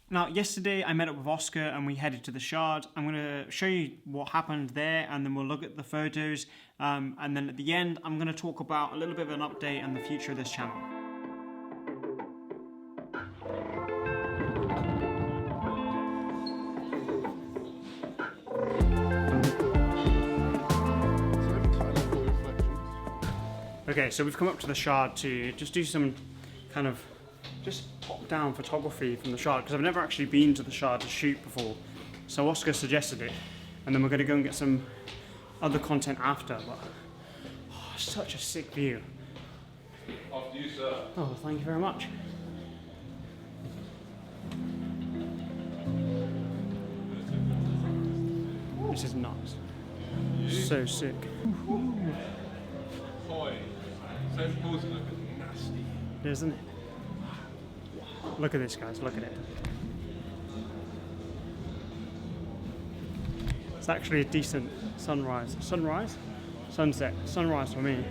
Now, yesterday I met up with Oscar and we headed to the Shard. I'm going to show you what happened there and then we'll look at the photos. And then at the end, I'm going to talk about a little bit of an update and the future of this channel. Okay, so we've come up to the Shard to just do some kind of just top-down photography from the Shard because I've never actually been to the Shard to shoot before. So Oscar suggested it, and then we're going to go and get some other content after. But such a sick view. After you, sir. Oh, thank you very much. This is nuts. So sick. Boy, so pause look nasty. Isn't it? Look at this, guys. Look at it. It's actually a decent sunrise. Sunrise? Sunset. Sunrise for me.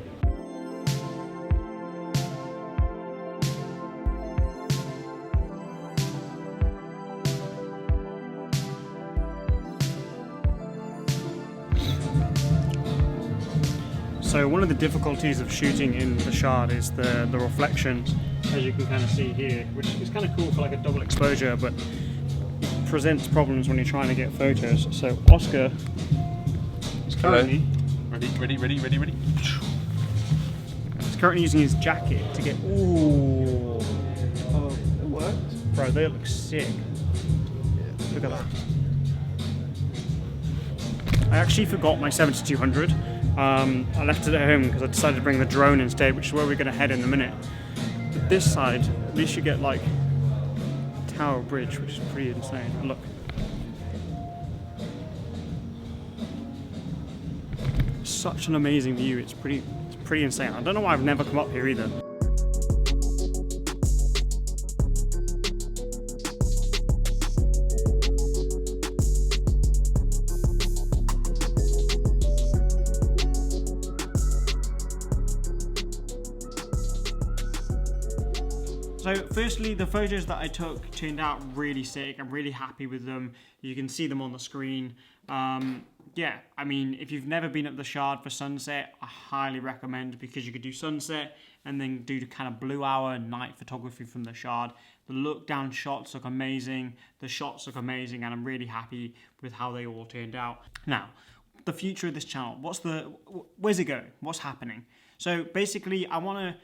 So one of the difficulties of shooting in the Shard is the reflection, as you can kind of see here, which is kind of cool for like a double exposure, but presents problems when you're trying to get photos. So Oscar is currently ready. He's currently using his jacket to get. Ooh, oh, it worked, bro. They look sick. Look at that. I actually forgot my 7200. I left it at home because I decided to bring the drone instead, which is where we're going to head in a minute. But this side, at least you get like Tower Bridge, which is pretty insane. And look. Such an amazing view, it's pretty insane. I don't know why I've never come up here either. So firstly, the photos that I took turned out really sick. I'm really happy with them. You can see them on the screen. Yeah, I mean, if you've never been up the Shard for sunset, I highly recommend, because you could do sunset and then do the kind of blue hour night photography from the Shard. The look down shots look amazing. The shots look amazing, and I'm really happy with how they all turned out. Now, the future of this channel. Where's it going? What's happening? So basically, I want to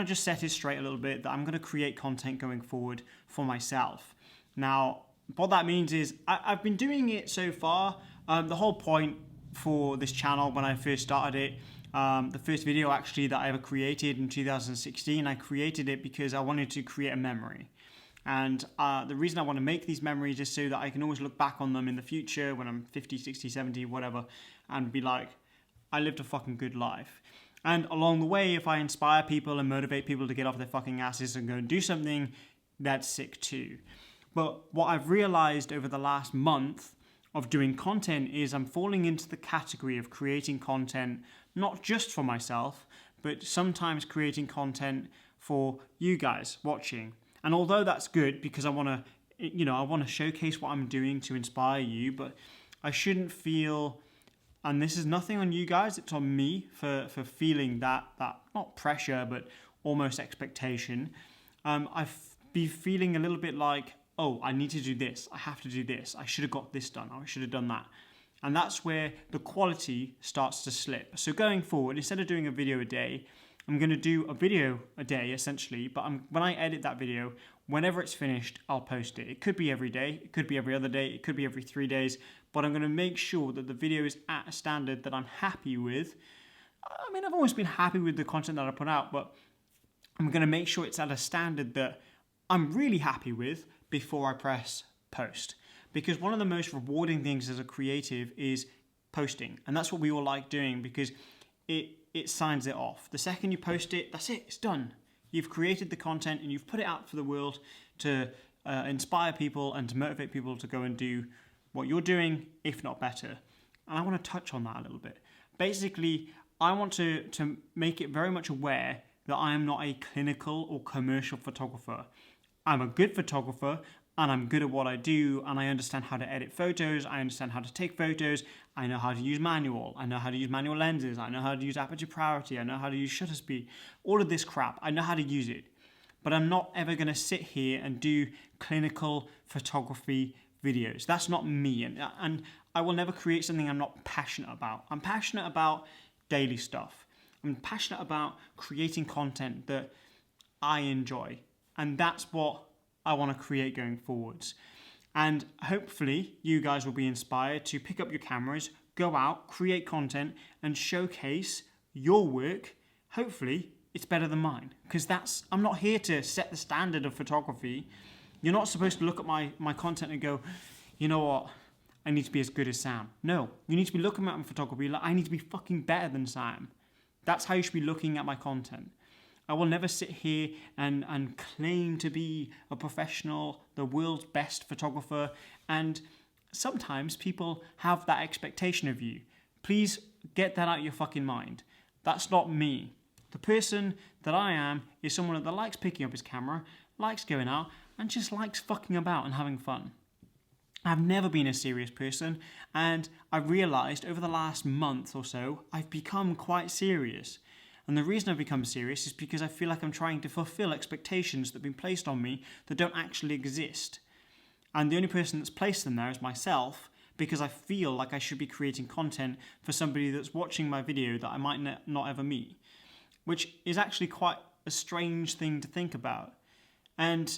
just set it straight a little bit that I'm going to create content going forward for myself. Now, what that means is I've been doing it so far. The whole point for this channel when I first started it, the first video actually that I ever created in 2016, I created it because I wanted to create a memory. And the reason I want to make these memories is so that I can always look back on them in the future when I'm 50, 60, 70, whatever, and be like, I lived a fucking good life. And along the way, if I inspire people and motivate people to get off their fucking asses and go and do something, that's sick too. But what I've realized over the last month of doing content is I'm falling into the category of creating content, not just for myself, but sometimes creating content for you guys watching. And although that's good because I want to showcase what I'm doing to inspire you, but I shouldn't feel, and this is nothing on you guys, it's on me for feeling that not pressure, but almost expectation. I've been feeling a little bit like, oh, I need to do this, I have to do this, I should have got this done, I should have done that. And that's where the quality starts to slip. So going forward, instead of doing a video a day, I'm going to do a video a day essentially, but when I edit that video, whenever it's finished, I'll post it. It could be every day, it could be every other day, it could be every 3 days, but I'm going to make sure that the video is at a standard that I'm happy with. I mean, I've always been happy with the content that I put out, but I'm going to make sure it's at a standard that I'm really happy with before I press post. Because one of the most rewarding things as a creative is posting. And that's what we all like doing because it signs it off. The second you post it, that's it, it's done. You've created the content and you've put it out for the world to inspire people and to motivate people to go and do what you're doing, if not better. And I want to touch on that a little bit. Basically, I want to make it very much aware that I am not a clinical or commercial photographer. I'm a good photographer. and I'm good at what I do, and I understand how to edit photos, I understand how to take photos, I know how to use manual, I know how to use manual lenses, I know how to use aperture priority, I know how to use shutter speed, all of this crap, I know how to use it. But I'm not ever going to sit here and do clinical photography videos. That's not me, and I will never create something I'm not passionate about. I'm passionate about daily stuff. I'm passionate about creating content that I enjoy, and that's what I want to create going forwards. And hopefully you guys will be inspired to pick up your cameras, go out, create content, and showcase your work. Hopefully it's better than mine, because I'm not here to set the standard of photography. You're not supposed to look at my content and go, you know what, I need to be as good as Sam. No, you need to be looking at my photography like I need to be fucking better than Sam. That's how you should be looking at my content. I will never sit here and claim to be a professional, the world's best photographer, and sometimes people have that expectation of you. Please get that out of your fucking mind. That's not me. The person that I am is someone that likes picking up his camera, likes going out, and just likes fucking about and having fun. I've never been a serious person, and I realised over the last month or so, I've become quite serious. And the reason I've become serious is because I feel like I'm trying to fulfill expectations that have been placed on me that don't actually exist. And the only person that's placed them there is myself, because I feel like I should be creating content for somebody that's watching my video that I might not ever meet, which is actually quite a strange thing to think about. And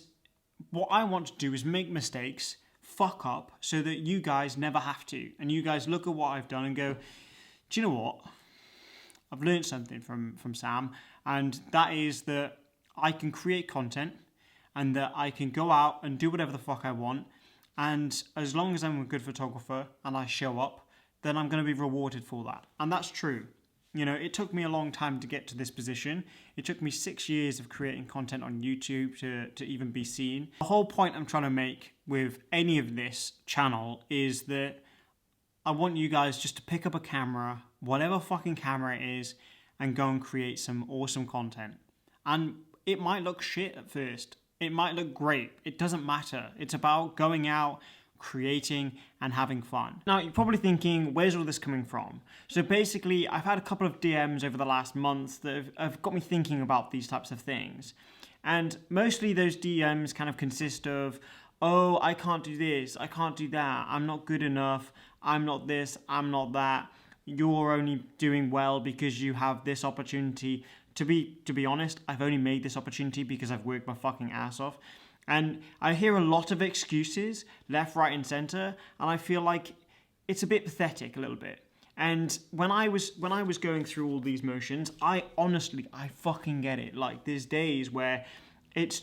what I want to do is make mistakes, fuck up, so that you guys never have to. And you guys look at what I've done and go, do you know what? I've learned something from Sam, and that is that I can create content and that I can go out and do whatever the fuck I want, and as long as I'm a good photographer and I show up, then I'm going to be rewarded for that. And that's true. You know, it took me a long time to get to this position. It took me 6 years of creating content on YouTube to even be seen. The whole point I'm trying to make with any of this channel is that I want you guys just to pick up a camera, whatever fucking camera it is, and go and create some awesome content. And it might look shit at first. It might look great. It doesn't matter. It's about going out, creating, and having fun. Now, you're probably thinking, where's all this coming from? So basically, I've had a couple of DMs over the last month that have got me thinking about these types of things. And mostly those DMs kind of consist of, oh, I can't do this, I can't do that, I'm not good enough, I'm not this, I'm not that, you're only doing well because you have this opportunity. To be honest, I've only made this opportunity because I've worked my fucking ass off. And I hear a lot of excuses, left, right, and center, and I feel like it's a bit pathetic, a little bit. And when I was going through all these motions, I fucking get it. Like, there's days where it's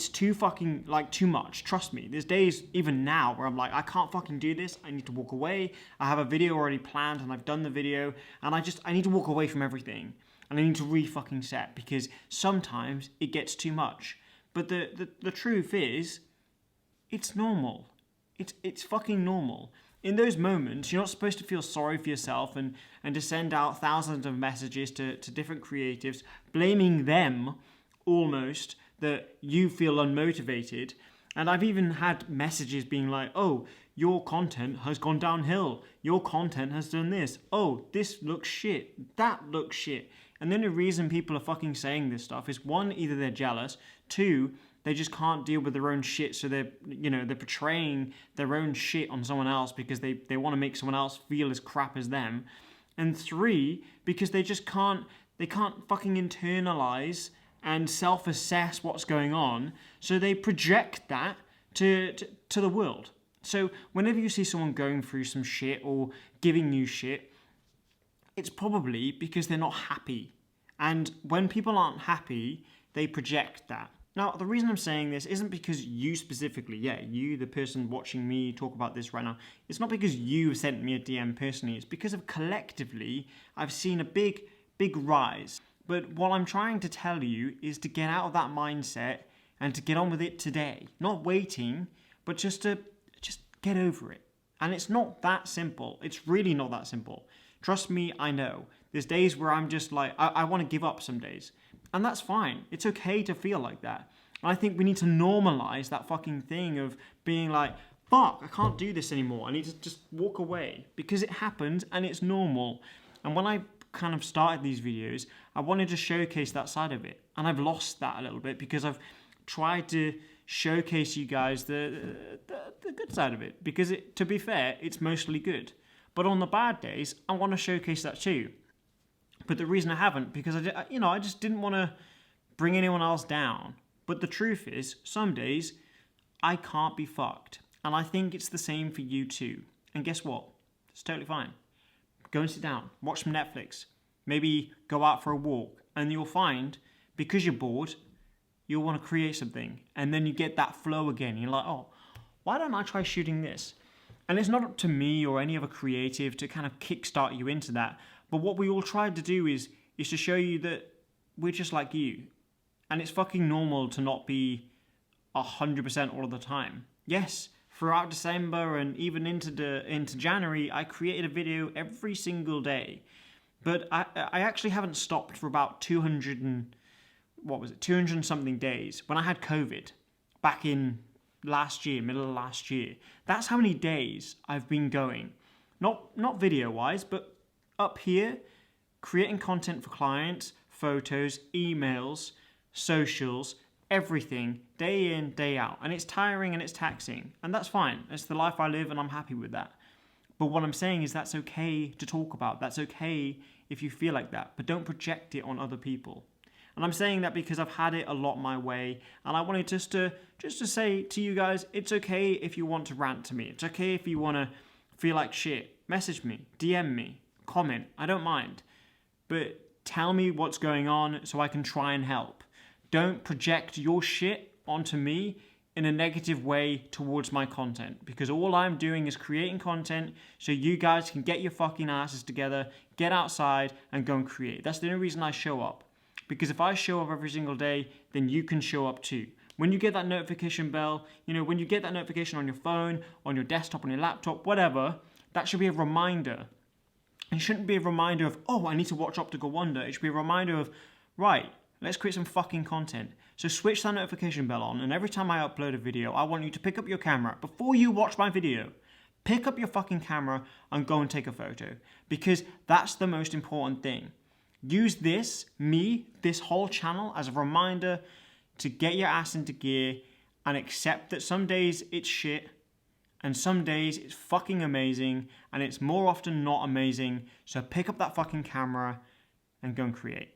too fucking, like, too much. Trust me. There's days, even now, where I'm like, I can't fucking do this. I need to walk away. I have a video already planned, and I've done the video, and I need to walk away from everything. And I need to re-fucking set, because sometimes it gets too much. But the truth is, it's normal. It's fucking normal. In those moments, you're not supposed to feel sorry for yourself and to send out thousands of messages to different creatives, blaming them almost that you feel unmotivated. And I've even had messages being like, oh, your content has gone downhill. Your content has done this. Oh, this looks shit. That looks shit. And the only reason people are fucking saying this stuff is, one, either they're jealous, two, they just can't deal with their own shit, so they're portraying their own shit on someone else because they want to make someone else feel as crap as them. And three, because they can't fucking internalize and self-assess what's going on, so they project that to the world. So whenever you see someone going through some shit or giving you shit, it's probably because they're not happy. And when people aren't happy, they project that. Now, the reason I'm saying this isn't because you specifically, you, the person watching me talk about this right now, it's not because you sent me a DM personally, it's because of collectively, I've seen a big rise. But what I'm trying to tell you is to get out of that mindset and to get on with it today. Not waiting, but just get over it. And it's not that simple. It's really not that simple. Trust me, I know. There's days where I'm just like, I want to give up some days. And that's fine. It's okay to feel like that. And I think we need to normalize that fucking thing of being like, fuck, I can't do this anymore. I need to just walk away because it happens and it's normal. And when I kind of started these videos, I wanted to showcase that side of it. And I've lost that a little bit because I've tried to showcase you guys the good side of it. Because to be fair, it's mostly good. But on the bad days, I want to showcase that too. But the reason I haven't, because I just didn't want to bring anyone else down. But the truth is, some days, I can't be fucked. And I think it's the same for you too. And guess what? It's totally fine. Go and sit down, watch some Netflix, maybe go out for a walk, and you'll find, because you're bored, you'll want to create something. And then you get that flow again. You're like, oh, why don't I try shooting this? And it's not up to me or any other creative to kind of kickstart you into that. But what we all tried to do is to show you that we're just like you. And it's fucking normal to not be 100% all of the time. Yes, throughout December and even into January, I created a video every single day. But I actually haven't stopped for about 200 and something days when I had COVID back in last year, middle of last year. That's how many days I've been going. Not video-wise, but up here, creating content for clients, photos, emails, socials, everything, day in, day out. And it's tiring and it's taxing. And that's fine. It's the life I live and I'm happy with that. But what I'm saying is that's okay to talk about. That's okay if you feel like that. But don't project it on other people. And I'm saying that because I've had it a lot my way. And I wanted just to say to you guys, it's okay if you want to rant to me. It's okay if you want to feel like shit. Message me, DM me, comment. I don't mind. But tell me what's going on so I can try and help. Don't project your shit onto me in a negative way towards my content, because all I'm doing is creating content so you guys can get your fucking asses together, get outside and go and create. That's the only reason I show up, because if I show up every single day, then you can show up too. When you get that notification bell, when you get that notification on your phone, on your desktop, on your laptop, whatever, that should be a reminder. It shouldn't be a reminder of, oh, I need to watch Optical Wonder. It should be a reminder of, right, let's create some fucking content. So switch that notification bell on, and every time I upload a video, I want you to pick up your camera. Before you watch my video, pick up your fucking camera and go and take a photo. Because that's the most important thing. Use this whole channel as a reminder to get your ass into gear and accept that some days it's shit and some days it's fucking amazing and it's more often not amazing. So pick up that fucking camera and go and create.